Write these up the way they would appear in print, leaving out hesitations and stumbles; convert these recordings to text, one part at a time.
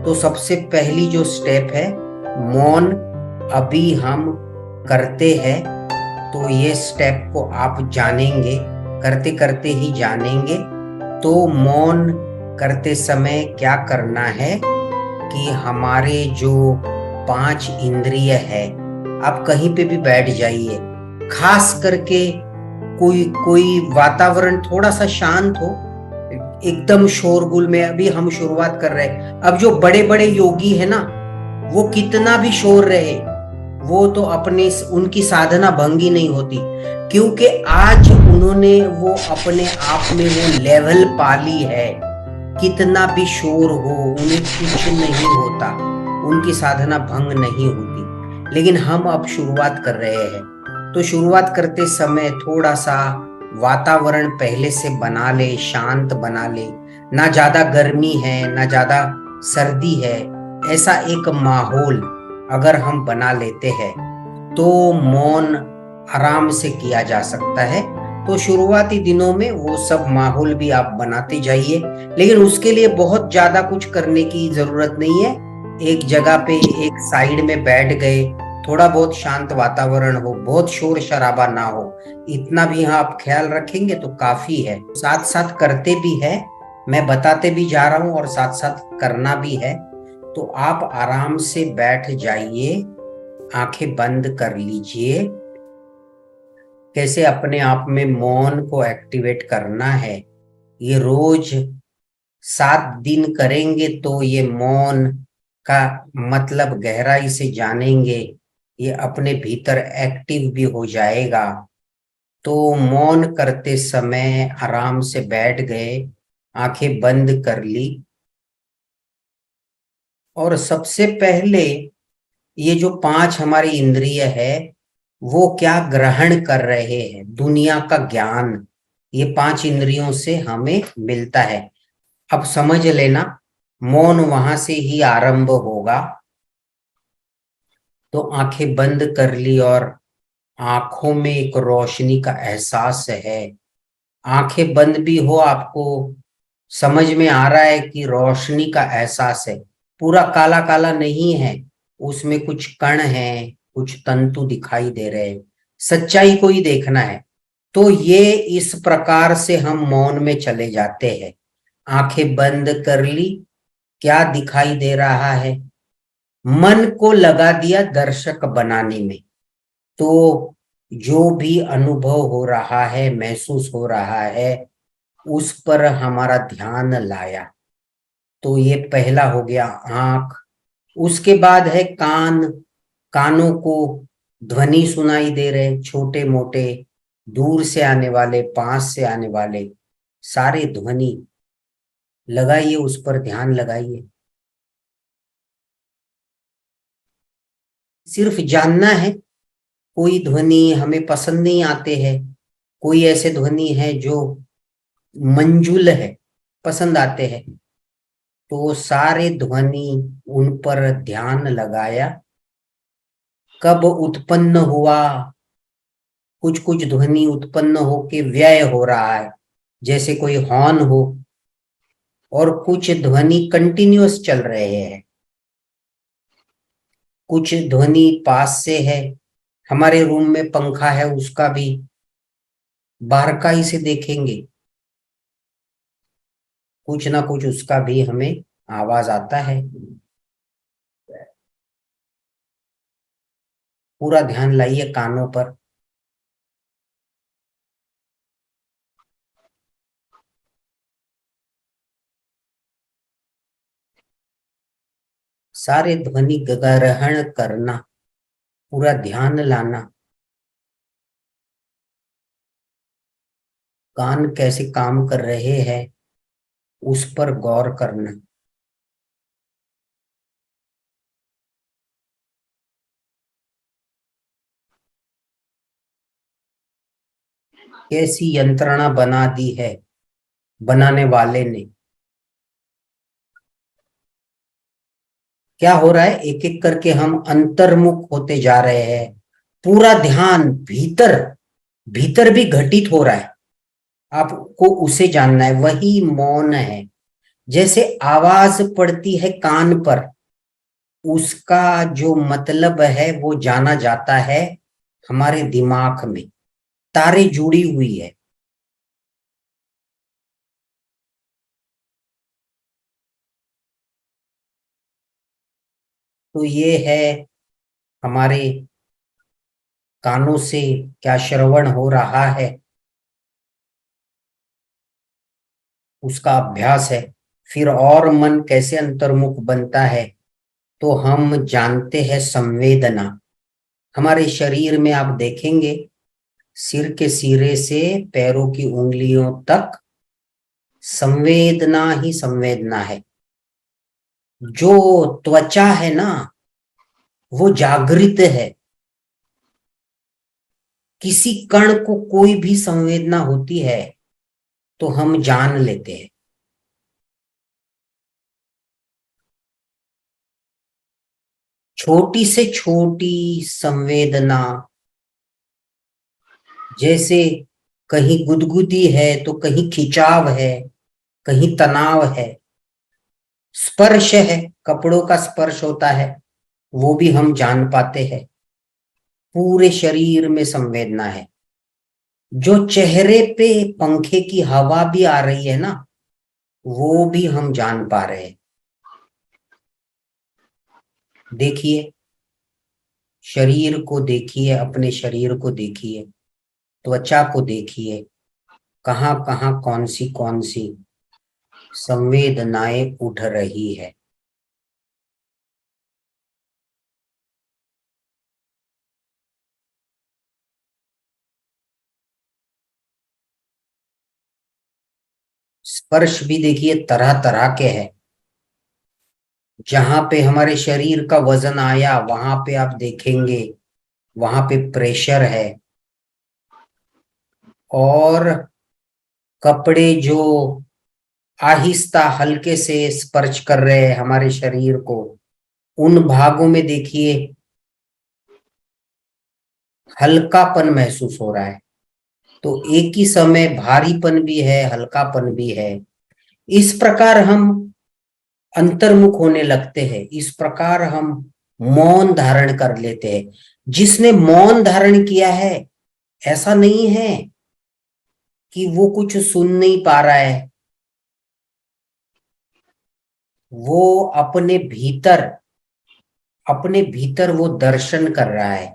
तो सबसे पहली जो स्टेप है मौन, अभी हम करते हैं। तो ये स्टेप को आप जानेंगे, करते करते ही जानेंगे। तो मौन करते समय क्या करना है कि हमारे जो 5 इंद्रिय है, आप कहीं पे भी बैठ जाइए, खास करके कोई कोई वातावरण थोड़ा सा शांत हो, एकदम शोरगुल में। अभी हम शुरुआत कर रहे हैं। अब जो बड़े बड़े योगी है ना, वो कितना भी शोर रहे, वो तो अपने उनकी साधना भंग ही नहीं होती, क्योंकि आज उन्होंने वो अपने आप में वो लेवल पाली है। कितना भी शोर हो उन्हें कुछ नहीं होता, उनकी साधना भंग नहीं होती। लेकिन हम अब शुरुआत कर रहे हैं, तो शुरुआत करते समय थोड़ा सा वातावरण पहले से बना ले, शांत बना ले। ना ज्यादा गर्मी है ना ज्यादा सर्दी है, ऐसा एक माहौल अगर हम बना लेते हैं तो मौन आराम से किया जा सकता है। तो शुरुआती दिनों में वो सब माहौल भी आप बनाते जाइए, लेकिन उसके लिए बहुत ज्यादा कुछ करने की जरूरत नहीं है। एक जगह पे एक साइड में बैठ गए, थोड़ा बहुत शांत वातावरण हो, बहुत शोर शराबा ना हो, इतना भी आप ख्याल रखेंगे तो काफी है। साथ साथ करते भी है, मैं बताते भी जा रहा हूँ और साथ साथ करना भी है। तो आप आराम से बैठ जाइए, आंखें बंद कर लीजिए। कैसे अपने आप में मौन को एक्टिवेट करना है, ये रोज 7 दिन करेंगे तो ये मौन का मतलब गहराई से जानेंगे, ये अपने भीतर एक्टिव भी हो जाएगा। तो मौन करते समय आराम से बैठ गए, आंखें बंद कर ली, और सबसे पहले ये जो 5 हमारी इंद्रिय है वो क्या ग्रहण कर रहे हैं, दुनिया का ज्ञान ये 5 इंद्रियों से हमें मिलता है। अब समझ लेना, मौन वहां से ही आरंभ होगा। तो आंखें बंद कर ली और आंखों में एक रोशनी का एहसास है। आंखें बंद भी हो, आपको समझ में आ रहा है कि रोशनी का एहसास है। पूरा काला काला नहीं है, उसमें कुछ कण है, कुछ तंतु दिखाई दे रहे हैं, सच्चाई को ही देखना है। तो ये इस प्रकार से हम मौन में चले जाते हैं। आंखें बंद कर ली, क्या दिखाई दे रहा है, मन को लगा दिया दर्शक बनाने में। तो जो भी अनुभव हो रहा है, महसूस हो रहा है, उस पर हमारा ध्यान लाया। तो ये पहला हो गया आंख। उसके बाद है कान, कानों को ध्वनि सुनाई दे रहे, छोटे मोटे, दूर से आने वाले, पास से आने वाले, सारे ध्वनि लगाइए, उस पर ध्यान लगाइए। सिर्फ जानना है, कोई ध्वनि हमें पसंद नहीं आते हैं, कोई ऐसे ध्वनि है जो मंजुल है, पसंद आते हैं, तो वो सारे ध्वनि उन पर ध्यान लगाया। कब उत्पन्न हुआ, कुछ कुछ ध्वनि उत्पन्न होके व्यय हो रहा है, जैसे कोई हॉर्न हो, और कुछ ध्वनि कंटिन्यूअस चल रहे हैं, कुछ ध्वनि पास से है। हमारे रूम में पंखा है, उसका भी बारकाई से देखेंगे, कुछ ना कुछ उसका भी हमें आवाज आता है। पूरा ध्यान लाइए कानों पर। सारे ध्वनि ग्रहण करना, पूरा ध्यान लाना। कान कैसे काम कर रहे हैं उस पर गौर करना। कैसी यंत्रणा बना दी है बनाने वाले ने। क्या हो रहा है, एक एक करके हम अंतर्मुख होते जा रहे हैं। पूरा ध्यान भीतर, भीतर भी घटित हो रहा है, आपको उसे जानना है, वही मौन है। जैसे आवाज पड़ती है कान पर, उसका जो मतलब है वो जाना जाता है हमारे दिमाग में, तारे जुड़ी हुई है। तो ये है हमारे कानों से क्या श्रवण हो रहा है, उसका अभ्यास है। फिर और मन कैसे अंतर्मुख बनता है, तो हम जानते हैं संवेदना। हमारे शरीर में आप देखेंगे, सिर के सिरे से पैरों की उंगलियों तक संवेदना ही संवेदना है। जो त्वचा है ना, वो जागृत है। किसी कण को कोई भी संवेदना होती है तो हम जान लेते हैं। छोटी से छोटी संवेदना, जैसे कहीं गुदगुदी है तो कहीं खिंचाव है, कहीं तनाव है। स्पर्श है, कपड़ों का स्पर्श होता है, वो भी हम जान पाते हैं। पूरे शरीर में संवेदना है। जो चेहरे पे पंखे की हवा भी आ रही है ना, वो भी हम जान पा रहे हैं। देखिए, शरीर को देखिए, अपने शरीर को देखिए, त्वचा को देखिए, कहाँ कहाँ कौन सी संवेदनाएं उठ रही है। स्पर्श भी देखिए तरह तरह के हैं। जहां पे हमारे शरीर का वजन आया, वहां पे आप देखेंगे वहां पे प्रेशर है। और कपड़े जो आहिस्ता हल्के से स्पर्श कर रहे हैं हमारे शरीर को, उन भागों में देखिए हल्कापन महसूस हो रहा है। तो एक ही समय भारीपन भी है, हल्कापन भी है। इस प्रकार हम अंतर्मुख होने लगते हैं, इस प्रकार हम मौन धारण कर लेते हैं। जिसने मौन धारण किया है, ऐसा नहीं है कि वो कुछ सुन नहीं पा रहा है। वो अपने भीतर वो दर्शन कर रहा है।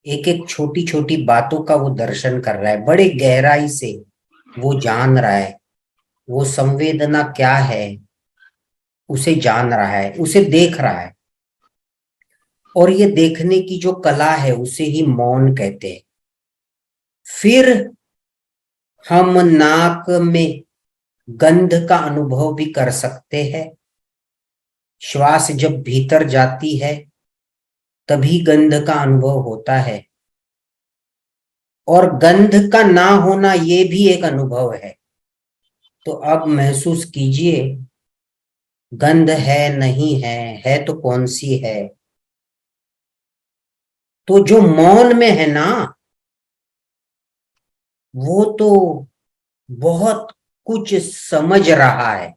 एक एक छोटी छोटी बातों का वो दर्शन कर रहा है, बड़े गहराई से वो जान रहा है। वो संवेदना क्या है उसे जान रहा है, उसे देख रहा है। और ये देखने की जो कला है उसे ही मौन कहते हैं। फिर हम नाक में गंध का अनुभव भी कर सकते हैं। श्वास जब भीतर जाती है तभी गंध का अनुभव होता है। और गंध का ना होना ये भी एक अनुभव है। तो अब महसूस कीजिए, गंध है नहीं है तो कौन सी है। तो जो मौन में है ना, वो तो बहुत कुछ समझ रहा है।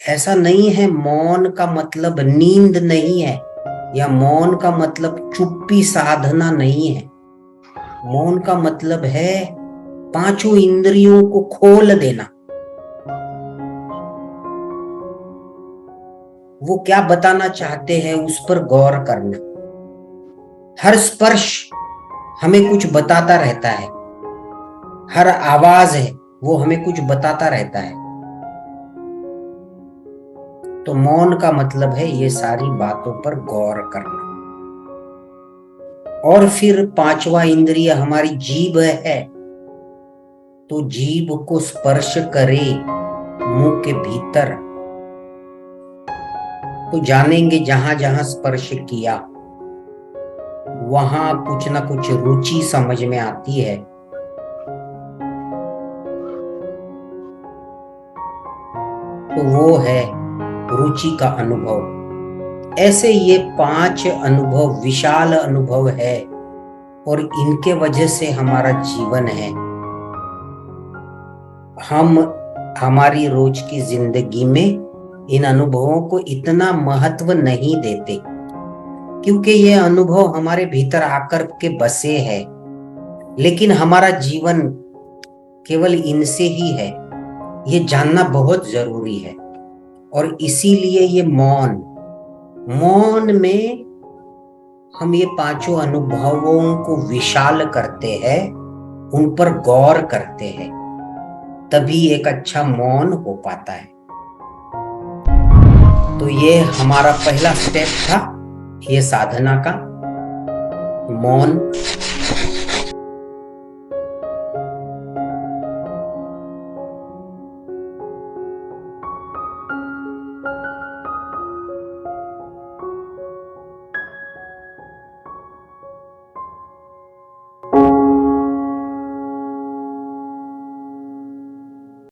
ऐसा नहीं है मौन का मतलब नींद नहीं है, या मौन का मतलब चुप्पी साधना नहीं है। मौन का मतलब है पांचों इंद्रियों को खोल देना। वो क्या बताना चाहते हैं उस पर गौर करना। हर स्पर्श हमें कुछ बताता रहता है, हर आवाज है वो हमें कुछ बताता रहता है। तो मौन का मतलब है ये सारी बातों पर गौर करना। और फिर पांचवा इंद्रिय हमारी जीभ है। तो जीभ को स्पर्श करे मुंह के भीतर, तो जानेंगे जहां जहां स्पर्श किया वहां कुछ ना कुछ रुचि समझ में आती है। तो वो है रुचि का अनुभव। ऐसे ये पांच अनुभव विशाल अनुभव है, और इनके वजह से हमारा जीवन है। हम हमारी रोज की जिंदगी में इन अनुभवों को इतना महत्व नहीं देते, क्योंकि ये अनुभव हमारे भीतर आकर के बसे हैं। लेकिन हमारा जीवन केवल इनसे ही है, ये जानना बहुत जरूरी है। और इसीलिए ये मौन में हम ये पांचों अनुभवों को विशाल करते हैं, उन पर गौर करते हैं, तभी एक अच्छा मौन हो पाता है। तो ये हमारा पहला स्टेप था, ये साधना का, मौन।